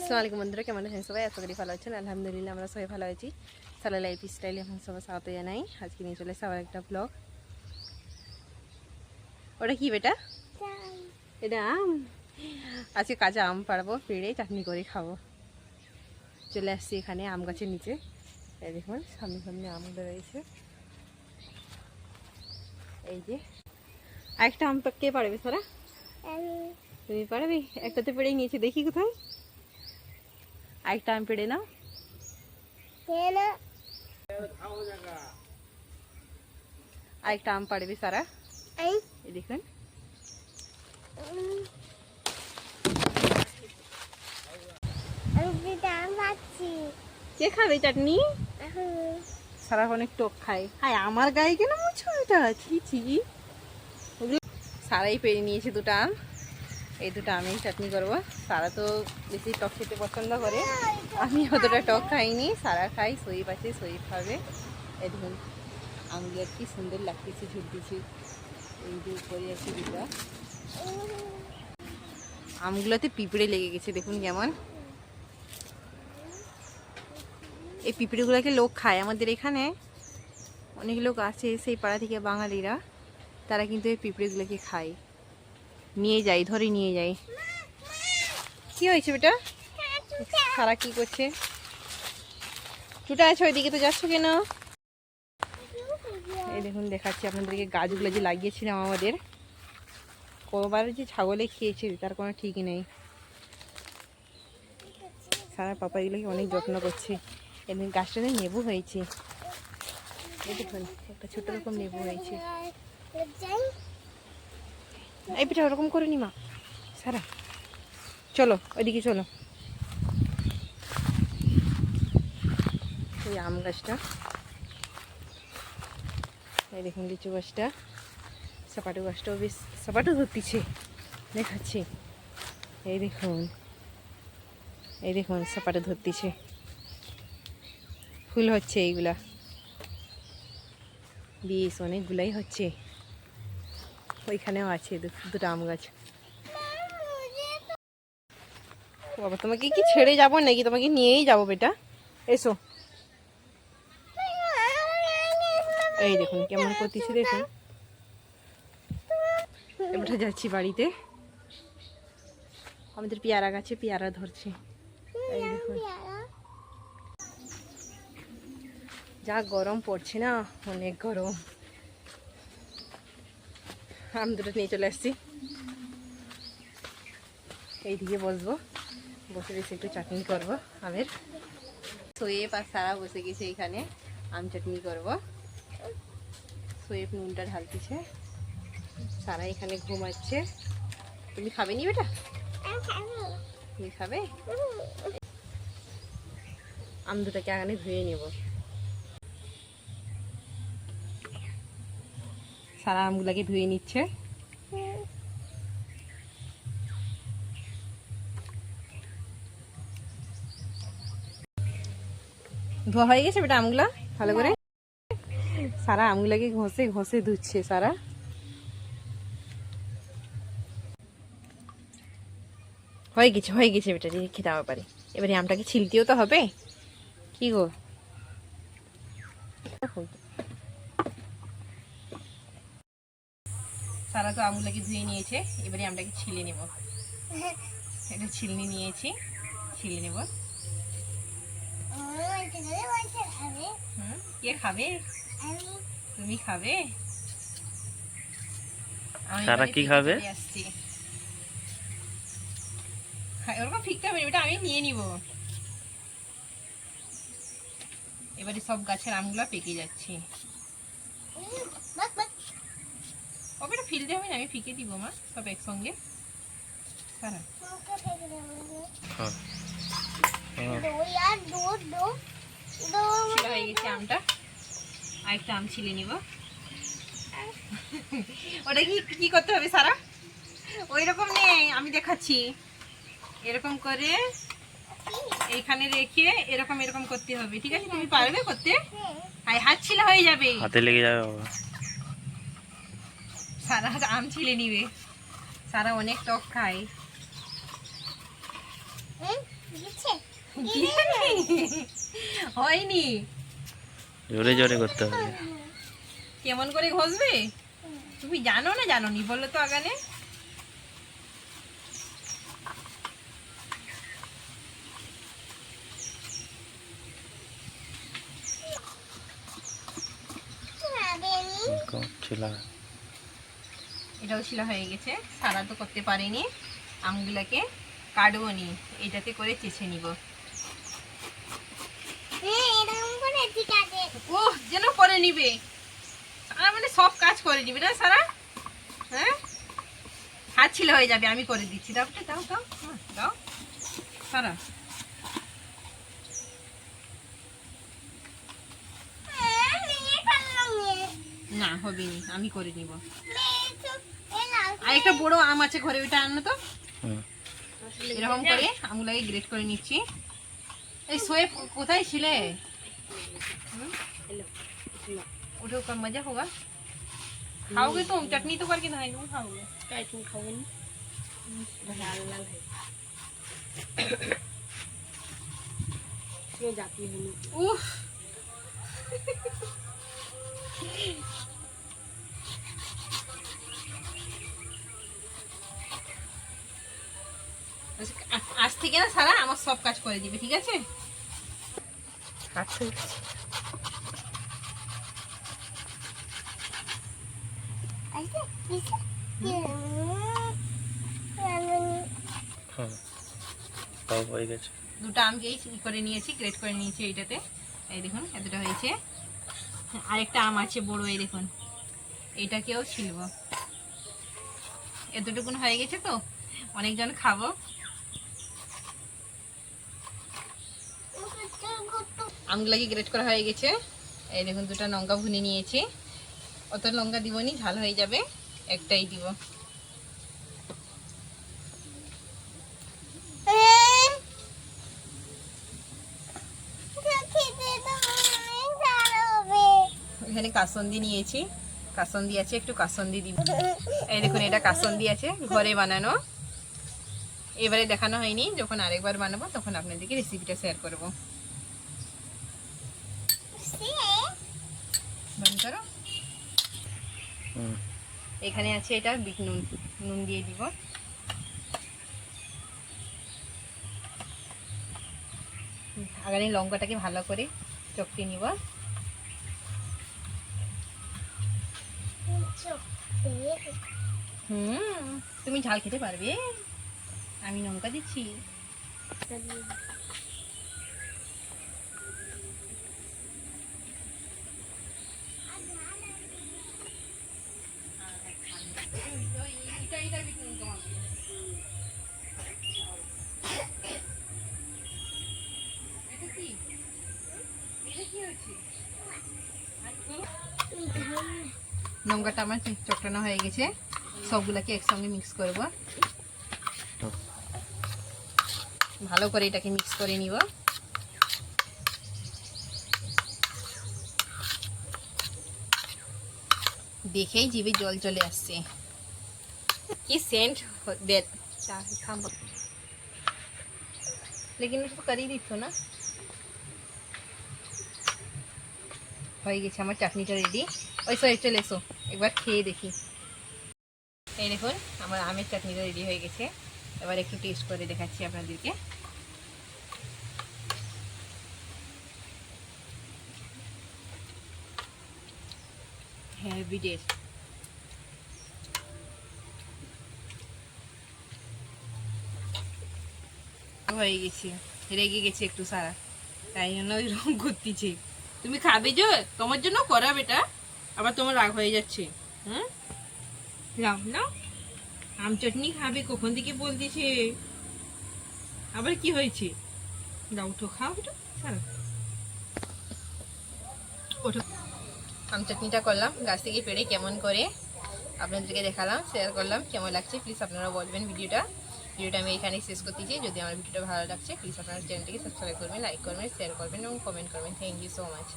আসসালামু আলাইকুম বন্ধুরা, কেমন আছেন সবাই? আশা করি ভালো আছেন। আলহামদুলিল্লাহ আমরা সবাই ভালো আছি। সালা লাইফ স্টাইলে এখন সবাই স্বাগত জানাই। আজকে নিয়ে চলে এসে আবার একটা ব্লগ। ওটা কি বেটা? এটা আম। আজকে কাঁচা আম পাড়বো, পেড়ে চাটনি করে খাবো। চলে আসছি এখানে আম গাছের নিচে। এই দেখুন সামনে সামনে আমগুলো রয়েছে। এই যে আরেকটা আম কে পারবে সারা? তুমি পারবে? একটাতে পেড়ে নিয়েছে, দেখি কোথায়। আরেকটা আম পেড়ে নাও। আরেকটা আম পাড়বে সারা। এই দেখুন কে খাবে চাটনি? সারা অনেক টক খায়। হায় আমার গায়ে কেন মুছো এটা? ছি সারাই পেরে নিয়েছে দুটো আম। এই দুটো আমেই চাটনি করবো। সারা তো বেশি টক খেতে পছন্দ করে, আমি অতটা টক খাইনি। সারা খাই, সইব আছে, সইব খাবে। এই দেখুন আমগুলো কি সুন্দর লাগতেছে, ঝুলতেছে। এই যে উপরে আছে দুটো আমগুলোতে পিঁপড়ে লেগে গেছে, দেখুন কেমন। এই পিঁপড়েগুলোকে লোক খায়। আমাদের এখানে অনেক লোক আছে সেই পাড়া থেকে, বাঙালিরা, তারা কিন্তু এই পিঁপড়েগুলোকে খায়, নিয়ে যায়, ধরে নিয়ে যায়। কি হয়েছে বেটা? সারা কি করছে? ছুটে আছে ওইদিকে, তো যাচ্ছ কেন? এই দেখুন দেখাচ্ছি আপনাদেরকে গাছগুলো যে লাগিয়েছিলাম আমাদের, কবার যে ছাগলে খেয়েছে তার কোনো ঠিক নেই। সারা পাপা এগুলোকে অনেক যত্ন করছে। এমনি গাছটাতে নেবু হয়েছে, এই দেখুন একটা ছোট রকম নেবু হয়েছে। এই পিঠা ওরকম করে নি মা। সারা চলো ওইদিকে চলো। এই আম গাছটা, এই দেখুন লিচু গাছটা, সাপাটু গাছটাও বেশ সাপাটু ধরতেছে, দেখাচ্ছি। এই দেখুন, এই দেখুন সাপাটু ধরতেছে, ফুল হচ্ছে এইগুলা, বেশ অনেকগুলাই হচ্ছে। ওইখানেও আছে দুটো আম গাছ। বাবা তোমাকে কি ছেড়ে যাবো নাকি? তোমাকে নিয়েই যাবো বেটা, এসো। এই দেখুন কেমন করতেছি, দেখুন। এবার যাচ্ছি বাড়িতে, আমাদের পেয়ারা গাছে পেয়ারা ধরছে। এই দেখুন যা গরম পড়ছে না, অনেক গরম। আম দুটো নিয়ে চলে আসছি, এইদিকে বসবো, বসে বেশি একটু চাটনি করবো আমের। সোয়েব আর সারা বসে গেছে এখানে, আম চাটনি করবো। সোয়েব নুনটা ঢালতেছে, সারা এখানে ঘুমাচ্ছে। তুমি খাবে নি বেটা? তুমি খাবে? আম দুটাকে আগে ধুয়ে নেব। সারা আমগুলাকে ধুয়ে নিচ্ছে। ধোয়া হয়ে গেছে বেটা আমগুলা ভালো করে? সারা আমগুলাকে ঘষে ঘষে ধুচ্ছে সারা। হয়ে গেছে হয়ে গেছে বেটা, দিয়ে খেতে হবে পারে। এবারে আমটাকে ছিলতেও তো হবে, কি গো? সারা তো আমগুলাকে ধুয়ে নিয়েছে, এবারে আমটাকে ছিলে নেব। এটা ছিলনি নিয়েছি, ছিলে নেব। কে খাবে? তুমি খাবে? সারা কি খাবে? ওরকম ফিকতে হবে এটা, আমি নিয়ে নিব। এবারে সব গাছের আমগুলা পেকে যাচ্ছে। ওটা ফিলতে হবে না, আমি ফিকে দিব মা, সব একসঙ্গে। সারা হয়ে গেছে আমটা, আরেকটা আম ছিলে নিব। ওটা কি করতে হবে সারা? ওই রকম নেই, আমি দেখাচ্ছি। এরকম করে এইখানে রেখে এরকম এরকম করতে হবে, ঠিক আছে? তুমি পারবে করতে? হাত ছিলে হয়ে যাবে, হাতে লেগে যাবে। সারা আম ছিলে নিবে, সারা অনেক টক খায়। হয়নি, জোরে জোরে করতে হবে। কেমন করে ঘষবে তুমি জানো না জানোনি বলো তো আগানে? ছিলা এটাও ছিলা হয়ে গেছে, সারা তো করতে পারিনি। আমগুলাকে কাটবো নি, এটাতে করে চেঁচে নিব। ও যেন করে নিবে সারা, মানে সব কাজ করে নিবে না সারা। হ্যাঁ হাত ছিল হয়ে যাবে, আমি করে দিচ্ছি। দাও দাও দাও দাও সারা। না হবে নি, আমি করে নিব। আর একটা বড় আম আছে ঘরে, ওইটা আনো তো। এরকম করে আমগুলাকে গ্রেট করে নিচ্ছি। এই সোয়েব কোথায় ছিলে? उठो का मजा होगा। खाओगे तुम? चटनी तो करके खाए, तुम खाओगे? तुम खाओगे लाल लाल है ये जाती है। उफ আজ থেকে না সারা আমার সব কাজ করে দিবে, ঠিক আছে? কাটতে দুটো আমকে করে নিয়েছি, গ্রেট করে নিয়েছি এইটাতে। এই দেখুন এতটা হয়েছে। আরেকটা আম আছে বড়, এই দেখুন এইটাকেও ছিলবো। এতটুকুন হয়ে গেছে তো অনেকজন খাবো। আমগুলাকে গ্রেট করা হয়ে গেছে। এই দেখুন দুটো লঙ্কা ভুনে নিয়েছি। অত লঙ্কা দিবনি, ঝাল হয়ে যাবে, একটাই দিব। এখানে কাসন্দি নিয়েছি, কাসন্দি আছে, একটু কাসন্দি দিব। এই দেখুন এটা কাসন্দি আছে, ঘরে বানানো। এবারে দেখানো হয়নি, যখন আরেকবার বানাবো তখন আপনাদেরকে রেসিপিটা শেয়ার করব। বন্ধ করো। এখানে আছে এটা বিট নুন, নুন দিয়ে দিব। আগামী লঙ্কাটাকে ভালো করে চটকে নিব। তুমি ঝাল খেতে পারবে, আমি লঙ্কা দিচ্ছি। লঙ্কাটা আমার চটকানো হয়ে গেছে, সবগুলাকে একসঙ্গে মিক্স করব। ভালো করে এটাকে মিক্স করে নিব। দেখেই জিভে জল চলে আসছে, কি সেন্ট। लेकिन उसको कर ही দিচ্ছ না। হয়ে গেছে আমার চাটনিটা রেডি। ওই সরি চলে এসো, একবার খেয়ে দেখি। এই দেখুন আমার আমের চাটনিটা রেডি হয়ে গেছে। এবার একটু টেস্ট করে দেখাচ্ছি আপনাদেরকে। Heavy taste. হয়ে গেছে, রেগে গেছে একটু সারা, তাই জন্য ওই রকম করতেছে। তুমি খাবে যে, তোমার জন্য করা বেটা, আবার তোমার রাগ হয়ে যাচ্ছে। রাম না, আম চাটনি খাবে কখন থেকে বলতেছে, আবার কি হয়েছে? দাও তো খাও তো সারা। ওঠো। আম চাটনিটা করলাম গাছ থেকে পেড়ে, কেমন করে আপনাদেরকে দেখালাম, শেয়ার করলাম। কেমন লাগছে প্লিজ আপনারা বলবেন। ভিডিওটা আমি এখানেই শেষ করতেছি। যদি আমার ভিডিওটা ভালো লাগছে প্লিজ আপনারা চ্যানেলটিকে সাবস্ক্রাইব করবেন, লাইক করবেন, শেয়ার করবেন এবং কমেন্ট করবেন। Thank you so much.